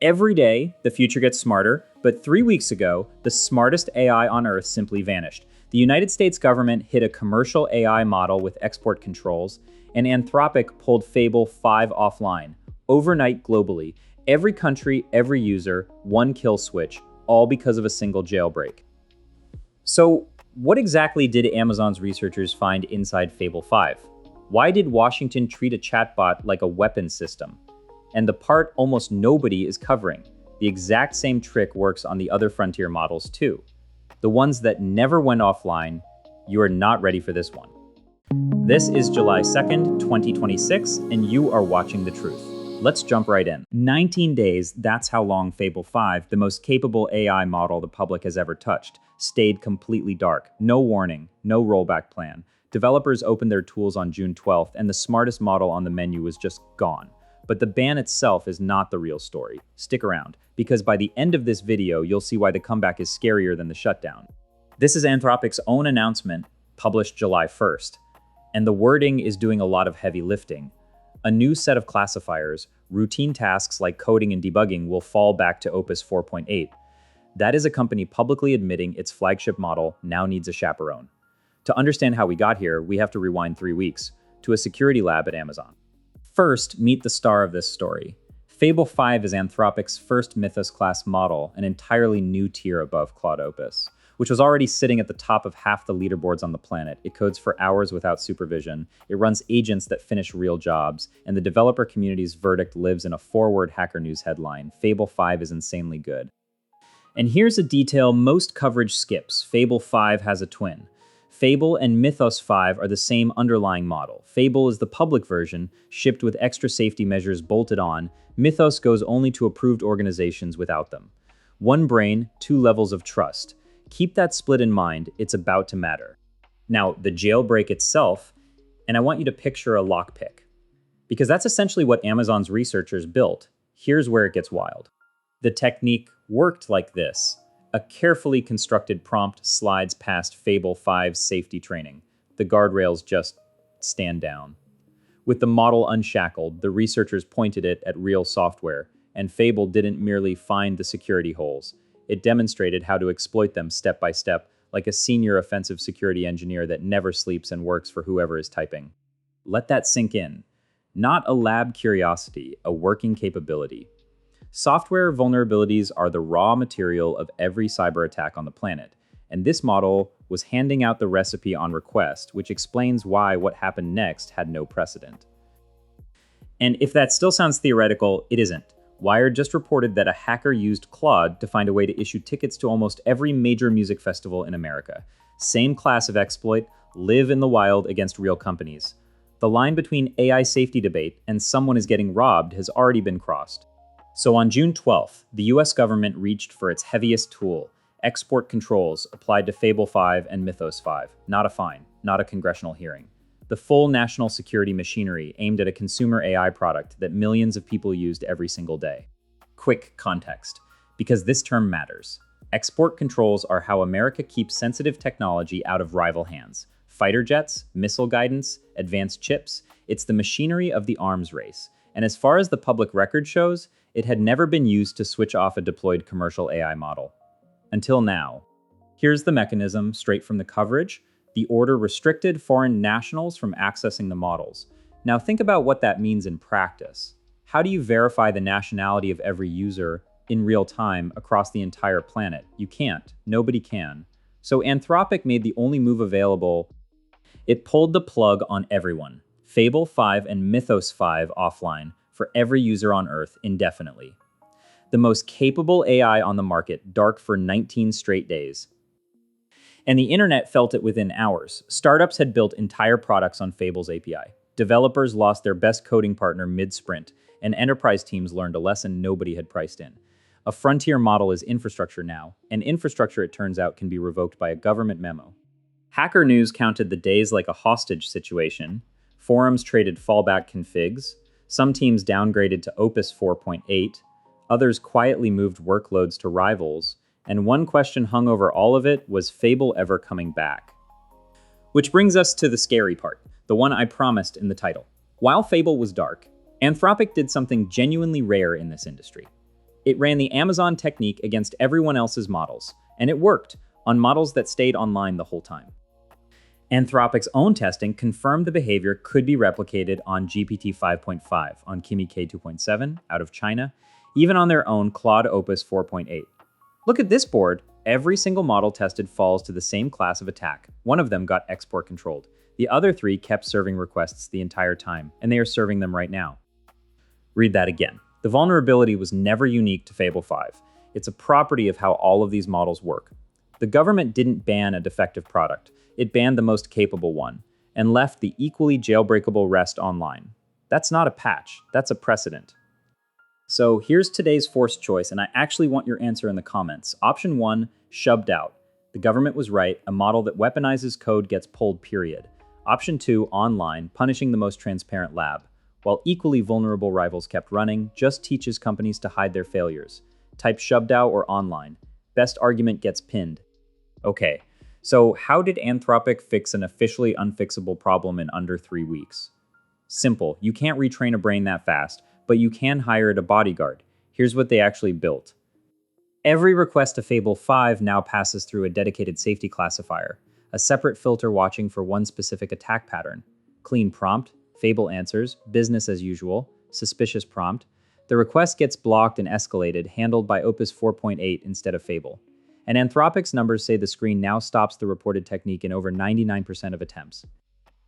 Every day, the future gets smarter, but 3 weeks ago, the smartest AI on Earth simply vanished. The United States government hit a commercial AI model with export controls, and Anthropic pulled Fable 5 offline. Overnight globally, every country, every user, one kill switch, all because of a single jailbreak. So, what exactly did Amazon's researchers find inside Fable 5? Why did Washington treat a chatbot like a weapon system? And the part almost nobody is covering. The exact same trick works on the other frontier models too. The ones that never went offline. You are not ready for this one. This is July 2nd, 2026, and you are watching The Truth. Let's jump right in. 19 days, that's how long Fable 5, the most capable AI model the public has ever touched, stayed completely dark. No warning, no rollback plan. Developers opened their tools on June 12th, and the smartest model on the menu was just gone. But the ban itself is not the real story. Stick around, because by the end of this video, you'll see why the comeback is scarier than the shutdown. This is Anthropic's own announcement, published July 1st, and the wording is doing a lot of heavy lifting. A new set of classifiers, routine tasks like coding and debugging, will fall back to Opus 4.8. That is a company publicly admitting its flagship model now needs a chaperone. To understand how we got here, we have to rewind 3 weeks, to a security lab at Amazon. First, meet the star of this story. Fable 5 is Anthropic's first Mythos-class model, an entirely new tier above Claude Opus, which was already sitting at the top of half the leaderboards on the planet. It codes for hours without supervision, it runs agents that finish real jobs, and the developer community's verdict lives in a forward Hacker News headline: Fable 5 is insanely good. And here's a detail most coverage skips: Fable 5 has a twin. Fable and Mythos 5 are the same underlying model. Fable is the public version, shipped with extra safety measures bolted on. Mythos goes only to approved organizations without them. One brain, two levels of trust. Keep that split in mind, it's about to matter. Now, the jailbreak itself, and I want you to picture a lockpick, because that's essentially what Amazon's researchers built. Here's where it gets wild. The technique worked like this. A carefully constructed prompt slides past Fable 5's safety training. The guardrails just stand down. With the model unshackled, the researchers pointed it at real software, and Fable didn't merely find the security holes. It demonstrated how to exploit them step by step, like a senior offensive security engineer that never sleeps and works for whoever is typing. Let that sink in. Not a lab curiosity, a working capability. Software vulnerabilities are the raw material of every cyber attack on the planet, and this model was handing out the recipe on request, which explains why what happened next had no precedent. And if that still sounds theoretical, it isn't. Wired just reported that a hacker used Claude to find a way to issue tickets to almost every major music festival in America. Same class of exploit, live in the wild against real companies. The line between AI safety debate and someone is getting robbed has already been crossed. So on June 12th, the US government reached for its heaviest tool, export controls applied to Fable 5 and Mythos 5. Not a fine, not a congressional hearing. The full national security machinery aimed at a consumer AI product that millions of people used every single day. Quick context, because this term matters. Export controls are how America keeps sensitive technology out of rival hands. Fighter jets, missile guidance, advanced chips, it's the machinery of the arms race. And as far as the public record shows, it had never been used to switch off a deployed commercial AI model. Until now. Here's the mechanism, straight from the coverage. The order restricted foreign nationals from accessing the models. Now think about what that means in practice. How do you verify the nationality of every user in real time across the entire planet? You can't. Nobody can. So Anthropic made the only move available. It pulled the plug on everyone. Fable 5 and Mythos 5 offline for every user on Earth indefinitely. The most capable AI on the market, dark for 19 straight days. And the internet felt it within hours. Startups had built entire products on Fable's API. Developers lost their best coding partner mid-sprint, and enterprise teams learned a lesson nobody had priced in. A frontier model is infrastructure now, and infrastructure, it turns out, can be revoked by a government memo. Hacker News counted the days like a hostage situation. Forums traded fallback configs. Some teams downgraded to Opus 4.8. Others quietly moved workloads to rivals. And one question hung over all of it: was Fable ever coming back? Which brings us to the scary part, the one I promised in the title. While Fable was dark, Anthropic did something genuinely rare in this industry. It ran the Amazon technique against everyone else's models, and it worked on models that stayed online the whole time. Anthropic's own testing confirmed the behavior could be replicated on GPT 5.5, on Kimi K2.7 out of China, even on their own Claude Opus 4.8. Look at this board. Every single model tested falls to the same class of attack. One of them got export controlled. The other three kept serving requests the entire time, and they are serving them right now. Read that again. The vulnerability was never unique to Fable 5. It's a property of how all of these models work. The government didn't ban a defective product. It banned the most capable one, and left the equally jailbreakable rest online. That's not a patch, that's a precedent. So here's today's forced choice, and I actually want your answer in the comments. Option 1, shubbed out. The government was right, a model that weaponizes code gets pulled, period. Option 2, online, punishing the most transparent lab. While equally vulnerable rivals kept running, just teaches companies to hide their failures. Type shubbed out or online. Best argument gets pinned. Okay. So how did Anthropic fix an officially unfixable problem in under 3 weeks? Simple. You can't retrain a brain that fast, but you can hire it a bodyguard. Here's what they actually built. Every request to Fable 5 now passes through a dedicated safety classifier, a separate filter watching for one specific attack pattern. Clean prompt, Fable answers, business as usual, suspicious prompt. The request gets blocked and escalated, handled by Opus 4.8 instead of Fable. And Anthropic's numbers say the screen now stops the reported technique in over 99% of attempts.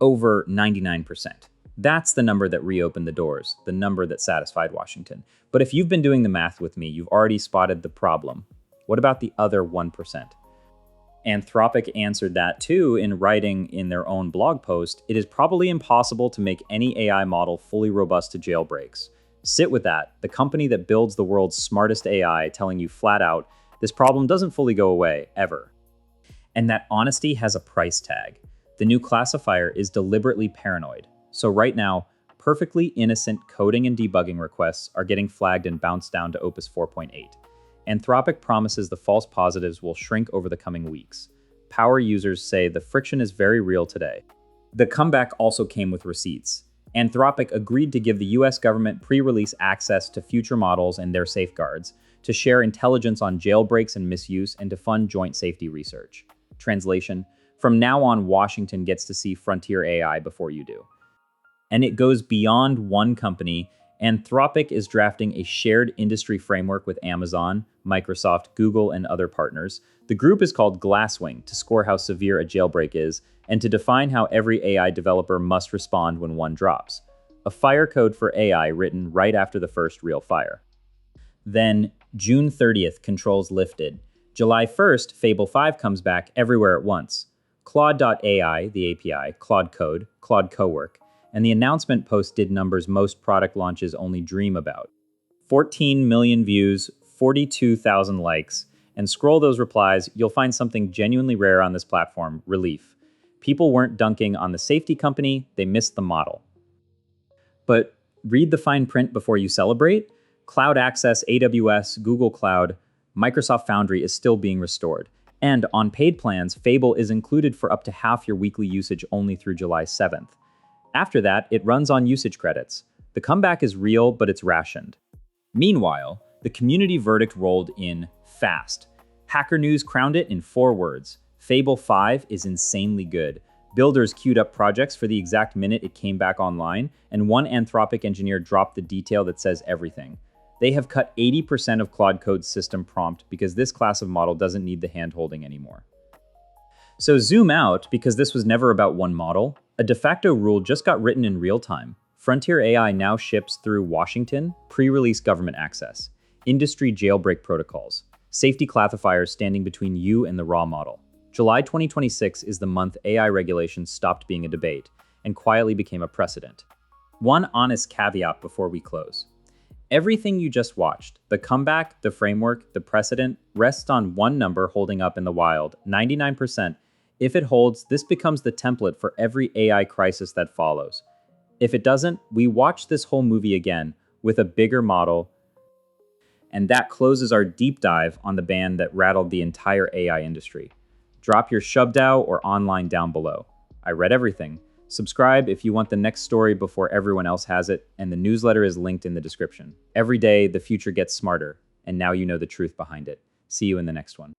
Over 99%. That's the number that reopened the doors, the number that satisfied Washington. But if you've been doing the math with me, you've already spotted the problem. What about the other 1%? Anthropic answered that too in writing in their own blog post, it is probably impossible to make any AI model fully robust to jailbreaks. Sit with that, the company that builds the world's smartest AI telling you flat out, this problem doesn't fully go away, ever. And that honesty has a price tag. The new classifier is deliberately paranoid. So right now, perfectly innocent coding and debugging requests are getting flagged and bounced down to Opus 4.8. Anthropic promises the false positives will shrink over the coming weeks. Power users say the friction is very real today. The comeback also came with receipts. Anthropic agreed to give the US government pre-release access to future models and their safeguards, to share intelligence on jailbreaks and misuse, and to fund joint safety research. Translation: from now on, Washington gets to see frontier AI before you do. And it goes beyond one company. Anthropic is drafting a shared industry framework with Amazon, Microsoft, Google, and other partners. The group is called Glasswing to score how severe a jailbreak is, and to define how every AI developer must respond when one drops. A fire code for AI written right after the first real fire. Then, June 30th, controls lifted. July 1st, Fable 5 comes back everywhere at once. Claude.ai, the API, Claude Code, Claude Cowork, and the announcement post did numbers most product launches only dream about. 14 million views, 42,000 likes, and scroll those replies, you'll find something genuinely rare on this platform, relief. People weren't dunking on the safety company, they missed the model. But read the fine print before you celebrate. Cloud Access, AWS, Google Cloud, Microsoft Foundry is still being restored. And on paid plans, Fable is included for up to half your weekly usage only through July 7th. After that, it runs on usage credits. The comeback is real, but it's rationed. Meanwhile, the community verdict rolled in fast. Hacker News crowned it in 4 words. Fable 5 is insanely good. Builders queued up projects for the exact minute it came back online, and one Anthropic engineer dropped the detail that says everything. They have cut 80% of Claude Code's system prompt because this class of model doesn't need the hand-holding anymore. So zoom out, because this was never about one model. A de facto rule just got written in real time. Frontier AI now ships through Washington, pre-release government access, industry jailbreak protocols, safety classifiers standing between you and the raw model. July 2026 is the month AI regulations stopped being a debate and quietly became a precedent. One honest caveat before we close. Everything you just watched, the comeback, the framework, the precedent, rests on one number holding up in the wild, 99%. If it holds, this becomes the template for every AI crisis that follows. If it doesn't, we watch this whole movie again with a bigger model, and that closes our deep dive on the ban that rattled the entire AI industry. Drop your SHUTDOWN or online down below. I read everything. Subscribe if you want the next story before everyone else has it, and the newsletter is linked in the description. Every day, the future gets smarter, and now you know the truth behind it. See you in the next one.